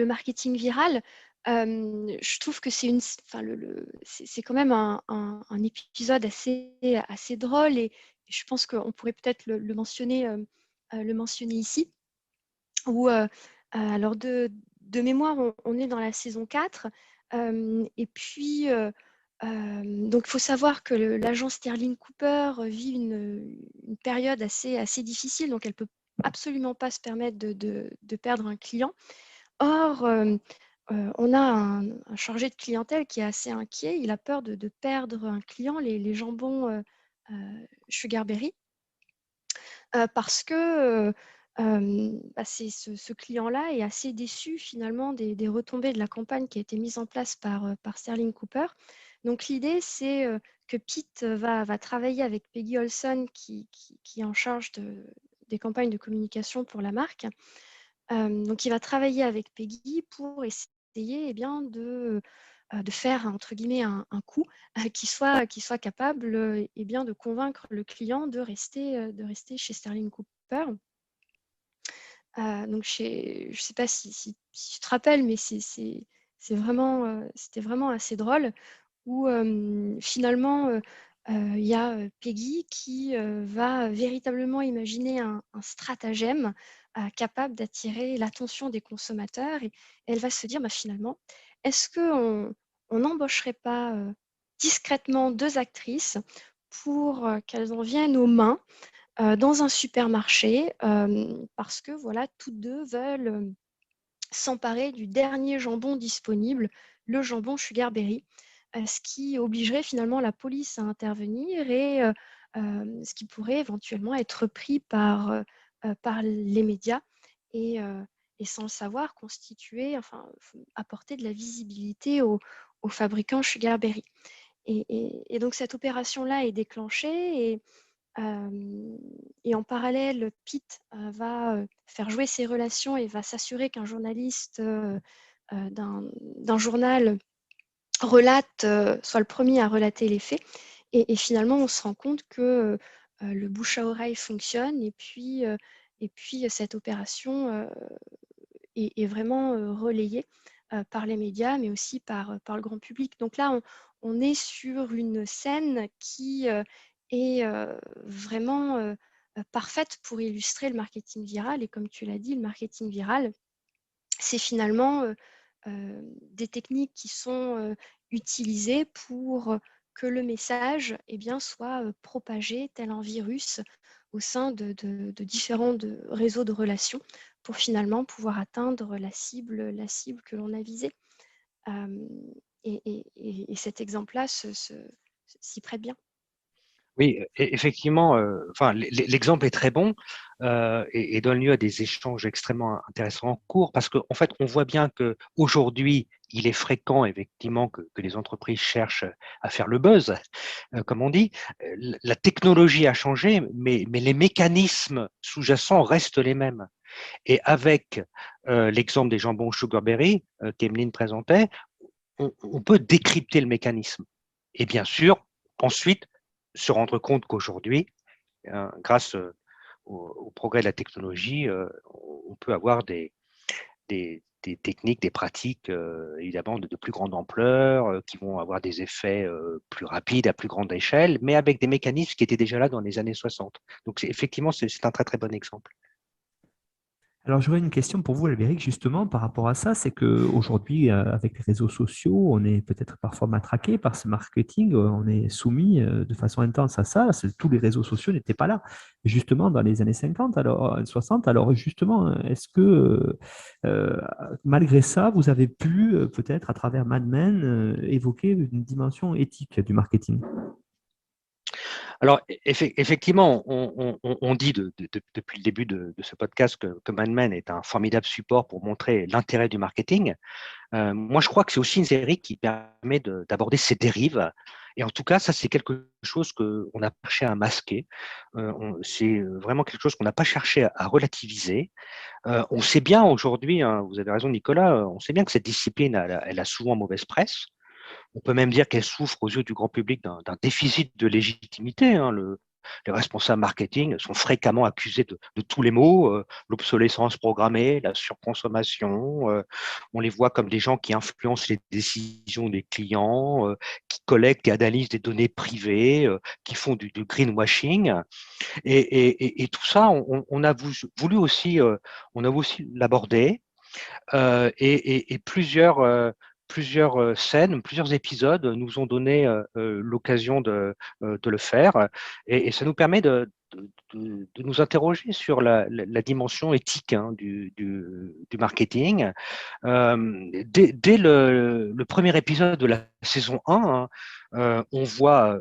marketing viral. Je trouve que c'est quand même un épisode assez drôle et je pense qu'on pourrait peut-être le mentionner ici. Où, alors de mémoire, on est dans la saison 4. Et puis, donc il faut savoir que l'agence Sterling Cooper vit une période assez difficile, donc elle ne peut absolument pas se permettre de perdre un client. Or, on a un chargé de clientèle qui est assez inquiet. Il a peur de perdre un client, les jambons Sugarberry, parce que ce client-là est assez déçu finalement des retombées de la campagne qui a été mise en place par Sterling Cooper. Donc l'idée, c'est que Pete va travailler avec Peggy Olson qui est en charge des campagnes de communication pour la marque. Donc il va travailler avec Peggy pour essayer de faire entre guillemets un coup qui soit capable de convaincre le client de rester chez Sterling Cooper. Cooper. Donc je ne sais pas si tu te rappelles, mais c'était vraiment assez drôle où finalement il y a Peggy qui va véritablement imaginer un stratagème capable d'attirer l'attention des consommateurs et elle va se dire bah, finalement, est-ce qu'on n'embaucherait pas discrètement 2 actrices pour qu'elles en viennent aux mains dans un supermarché parce que voilà, toutes deux veulent s'emparer du dernier jambon disponible, le jambon Sugar Berry, ce qui obligerait finalement la police à intervenir et ce qui pourrait éventuellement être pris par les médias et, et sans le savoir constituer, enfin apporter de la visibilité aux fabricants Sugar Berry. Et donc cette opération-là est déclenchée et en parallèle, Pete va faire jouer ses relations et va s'assurer qu'un journaliste d'un journal relate, soit le premier à relater les faits. Et finalement, on se rend compte que le bouche à oreille fonctionne et puis cette opération est vraiment relayée par les médias, mais aussi par le grand public. Donc là, on est sur une scène qui est vraiment parfaite pour illustrer le marketing viral. Et comme tu l'as dit, le marketing viral, c'est finalement des techniques qui sont utilisées pour que le message eh bien, soit propagé tel un virus au sein de différents réseaux de relations pour finalement pouvoir atteindre la cible que l'on a visée. Et cet exemple-là s'y prête bien. Oui, effectivement, enfin, l'exemple est très bon et donne lieu à des échanges extrêmement intéressants en cours parce qu'en fait, on voit bien qu'aujourd'hui, il est fréquent effectivement que les entreprises cherchent à faire le buzz, comme on dit. La technologie a changé, mais les mécanismes sous-jacents restent les mêmes. Et avec l'exemple des jambons Sugarberry qu'Emeline présentait, on peut décrypter le mécanisme. Et bien sûr, ensuite, se rendre compte qu'aujourd'hui, grâce au progrès de la technologie, on peut avoir des techniques, des pratiques évidemment de plus grande ampleur, qui vont avoir des effets plus rapides, à plus grande échelle, mais avec des mécanismes qui étaient déjà là dans les années 60. Donc effectivement, c'est un très très bon exemple. Alors, j'aurais une question pour vous, Albéric, justement, par rapport à ça. C'est qu'aujourd'hui, avec les réseaux sociaux, on est peut-être parfois matraqué par ce marketing. On est soumis de façon intense à ça. Tous les réseaux sociaux n'étaient pas là, justement, dans les années 50, alors 60. Alors, justement, est-ce que, malgré ça, vous avez pu, peut-être, à travers Mad Men, évoquer une dimension éthique du marketing? Alors, effectivement, on dit depuis le début de ce podcast que Mad Men est un formidable support pour montrer l'intérêt du marketing. Moi, je crois que c'est aussi une série qui permet d'aborder ces dérives. Et en tout cas, ça, c'est quelque chose qu'on a cherché à masquer. C'est vraiment quelque chose qu'on n'a pas cherché à relativiser. On sait bien aujourd'hui, hein, vous avez raison, Nicolas, on sait bien que cette discipline, elle a souvent mauvaise presse. On peut même dire qu'elle souffre aux yeux du grand public d'un déficit de légitimité. Hein. Les responsables marketing sont fréquemment accusés de tous les maux, l'obsolescence programmée, la surconsommation. On les voit comme des gens qui influencent les décisions des clients, qui collectent et analysent des données privées, qui font du greenwashing. Et tout ça, on a voulu aussi, on a aussi l'aborder. Et plusieurs scènes, plusieurs épisodes nous ont donné l'occasion de le faire. Et ça nous permet de nous interroger sur la dimension éthique hein, du marketing. Dès le premier épisode de la saison 1, hein, on voit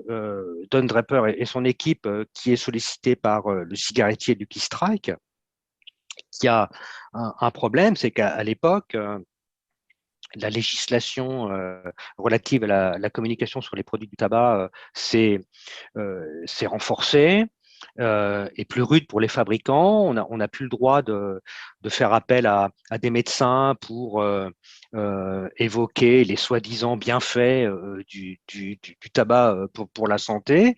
Don Draper et son équipe qui est sollicité par le cigarettier Lucky Strike, qui a un problème, c'est qu'à l'époque, la législation relative à la communication sur les produits du tabac s'est renforcée. est plus rude pour les fabricants. On n'a plus le droit de faire appel à des médecins pour évoquer les soi-disant bienfaits du tabac pour la santé.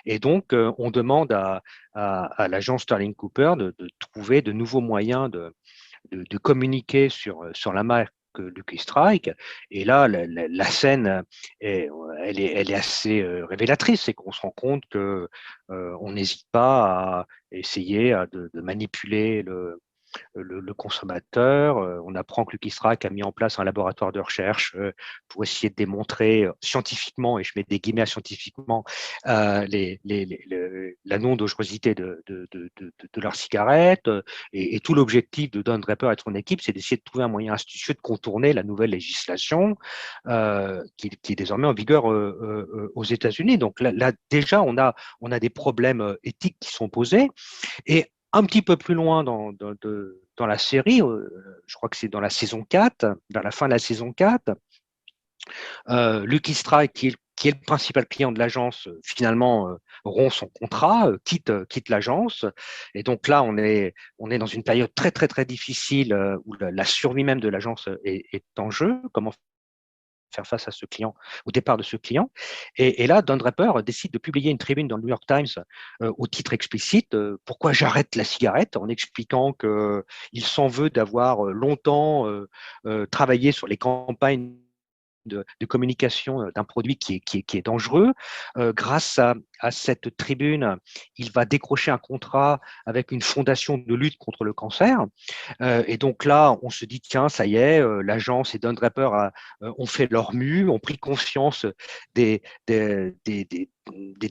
Et donc, on demande à l'agence Sterling Cooper de trouver de nouveaux moyens de communiquer sur la marque Lucky Strike. Et là, la scène, elle est assez révélatrice. C'est qu'on se rend compte que on n'hésite pas à essayer de manipuler le consommateur. On apprend que Lucky Strike a mis en place un laboratoire de recherche pour essayer de démontrer scientifiquement, et je mets des guillemets à scientifiquement, la non-dangerosité de leurs cigarettes. Et tout l'objectif de Don Draper et de son équipe, c'est d'essayer de trouver un moyen astucieux de contourner la nouvelle législation qui est désormais en vigueur aux États-Unis. Donc là, déjà, on a des problèmes éthiques qui sont posés. Et un petit peu plus loin dans la série, je crois que c'est dans la saison 4, vers la fin de la saison 4, Lucky Strike, qui est le principal client de l'agence, finalement rompt son contrat, quitte l'agence. Et donc là, on est dans une période très, très, très difficile où la survie même de l'agence est en jeu. Comment faire face à ce client, au départ de ce client. Et là, Don Draper décide de publier une tribune dans le New York Times au titre explicite pourquoi j'arrête la cigarette, en expliquant qu'il s'en veut d'avoir longtemps travaillé sur les campagnes de communication d'un produit qui est dangereux. Grâce à cette tribune, il va décrocher un contrat avec une fondation de lutte contre le cancer. Et donc là, on se dit, tiens, ça y est, l'agence et Don Draper ont fait leur mue, ont pris conscience des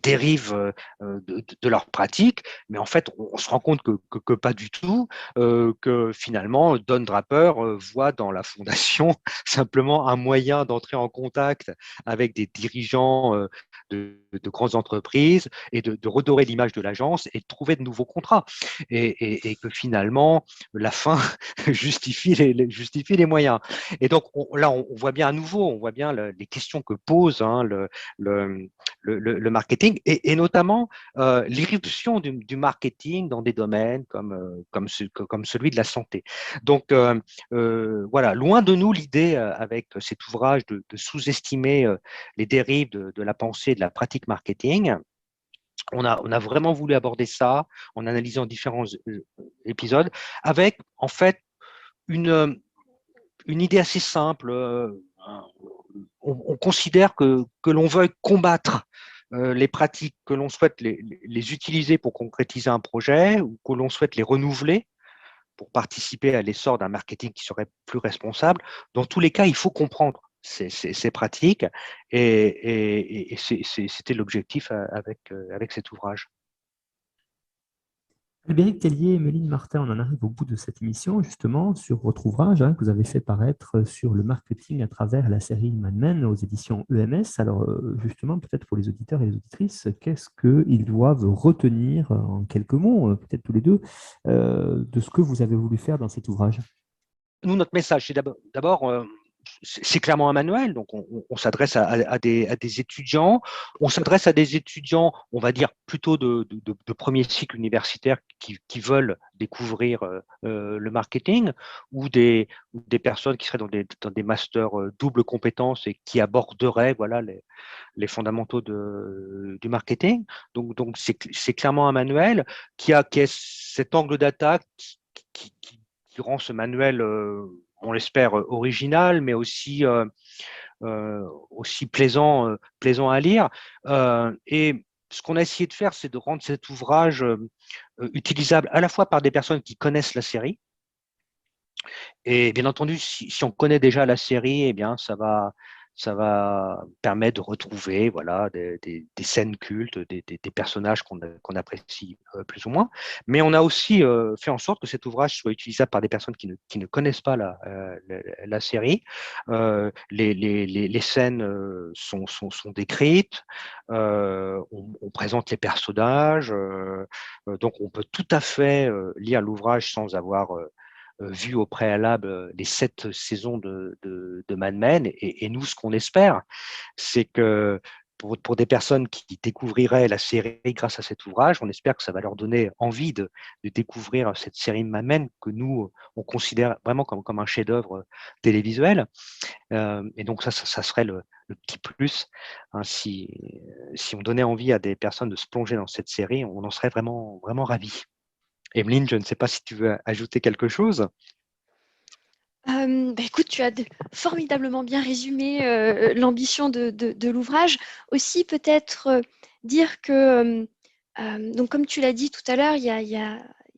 dérives de leurs pratiques, mais en fait, on se rend compte que pas du tout, que finalement, Don Draper voit dans la fondation simplement un moyen d'entrer en contact avec des dirigeants de grandes entreprises et de redorer l'image de l'agence et de trouver de nouveaux contrats. Et que finalement, la fin justifie les moyens. Et donc, là, on voit bien à nouveau, on voit bien les questions que pose le marketing et notamment l'irruption du marketing dans des domaines comme celui de la santé. Donc, voilà, loin de nous l'idée avec cet ouvrage de sous-estimer les dérives de la pensée et de la pratique marketing. On a vraiment voulu aborder ça en analysant différents épisodes avec, en fait, une idée assez simple. On considère que l'on veuille combattre les pratiques, que l'on souhaite les utiliser pour concrétiser un projet ou que l'on souhaite les renouveler pour participer à l'essor d'un marketing qui serait plus responsable. Dans tous les cas, il faut comprendre ces pratiques et c'était l'objectif avec cet ouvrage. Albéric Tellier et Méline Martin, on en arrive au bout de cette émission, justement, sur votre ouvrage que vous avez fait paraître sur le marketing à travers la série Mad Men aux éditions EMS. Alors, justement, peut-être pour les auditeurs et les auditrices, qu'est-ce qu'ils doivent retenir en quelques mots, peut-être tous les deux, de ce que vous avez voulu faire dans cet ouvrage? Nous, notre message, c'est d'abord c'est clairement un manuel, donc on s'adresse à des étudiants, on s'adresse à des étudiants, on va dire plutôt de premier cycle universitaire qui veulent découvrir le marketing ou des personnes qui seraient dans des masters double compétences et qui aborderaient voilà, les fondamentaux du marketing. Donc c'est clairement un manuel qui a cet angle d'attaque qui rend ce manuel on l'espère, original, mais aussi plaisant à lire. Et ce qu'on a essayé de faire, c'est de rendre cet ouvrage utilisable à la fois par des personnes qui connaissent la série. Et bien entendu, si on connaît déjà la série, eh bien, ça va permettre de retrouver voilà, des scènes cultes, des personnages qu'on apprécie plus ou moins. Mais on a aussi fait en sorte que cet ouvrage soit utilisable par des personnes qui ne connaissent pas la série. Les scènes sont décrites, on présente les personnages, donc on peut tout à fait lire l'ouvrage sans avoir vu au préalable les 7 saisons de Mad Men. Et nous, ce qu'on espère, c'est que pour des personnes qui découvriraient la série grâce à cet ouvrage. On espère que ça va leur donner envie de découvrir cette série Mad Men que nous, on considère vraiment comme un chef-d'œuvre télévisuel. Et donc ça serait le petit plus, hein, si on donnait envie à des personnes de se plonger dans cette série, on en serait vraiment, vraiment ravis. Emeline, je ne sais pas si tu veux ajouter quelque chose. Écoute, tu as formidablement bien résumé l'ambition de l'ouvrage. Aussi, peut-être dire que, donc comme tu l'as dit tout à l'heure, il y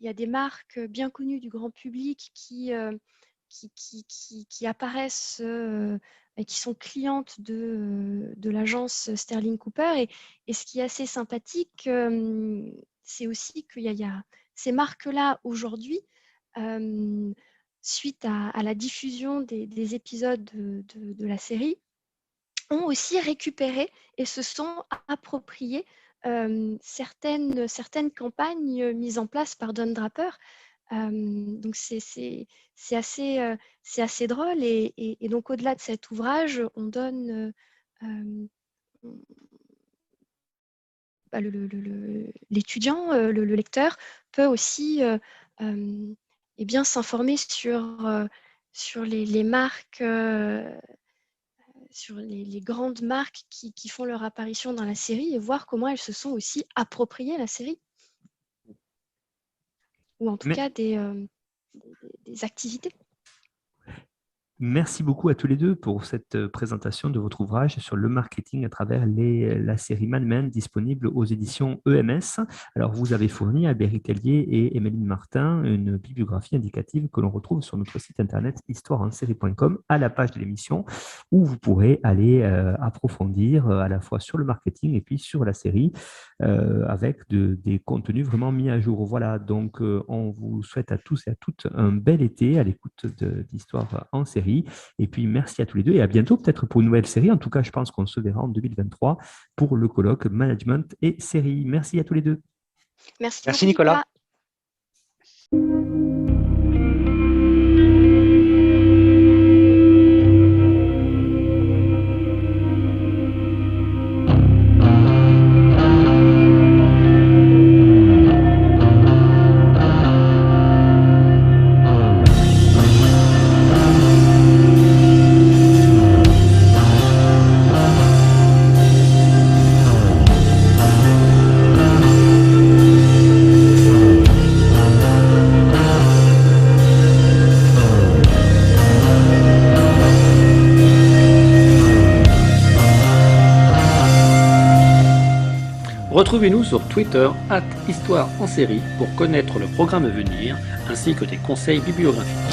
a des marques bien connues du grand public qui apparaissent et qui sont clientes de l'agence Sterling Cooper. Et ce qui est assez sympathique, c'est aussi qu'il y a ces marques-là aujourd'hui, suite à la diffusion des épisodes de la série, ont aussi récupéré et se sont appropriés certaines campagnes mises en place par Don Draper. Donc c'est assez drôle. Et donc au-delà de cet ouvrage, on donne l'étudiant, le lecteur peut aussi bien s'informer sur les marques, sur les grandes marques qui font leur apparition dans la série et voir comment elles se sont aussi appropriées la série. Ou en tout cas des activités. Merci beaucoup à tous les deux pour cette présentation de votre ouvrage sur le marketing à travers la série Mad Men disponible aux éditions EMS. Alors, vous avez fourni à Albéric Tellier et Emeline Martin une bibliographie indicative que l'on retrouve sur notre site internet histoireensérie.com à la page de l'émission où vous pourrez aller approfondir à la fois sur le marketing et puis sur la série avec des contenus vraiment mis à jour. Voilà, donc on vous souhaite à tous et à toutes un bel été à l'écoute d'Histoire en série. Et puis, merci à tous les deux et à bientôt peut-être pour une nouvelle série. En tout cas, je pense qu'on se verra en 2023 pour le colloque Management et série. Merci à tous les deux. Merci beaucoup, Nicolas. Retrouvez-nous sur Twitter @Histoire en série pour connaître le programme à venir ainsi que des conseils bibliographiques.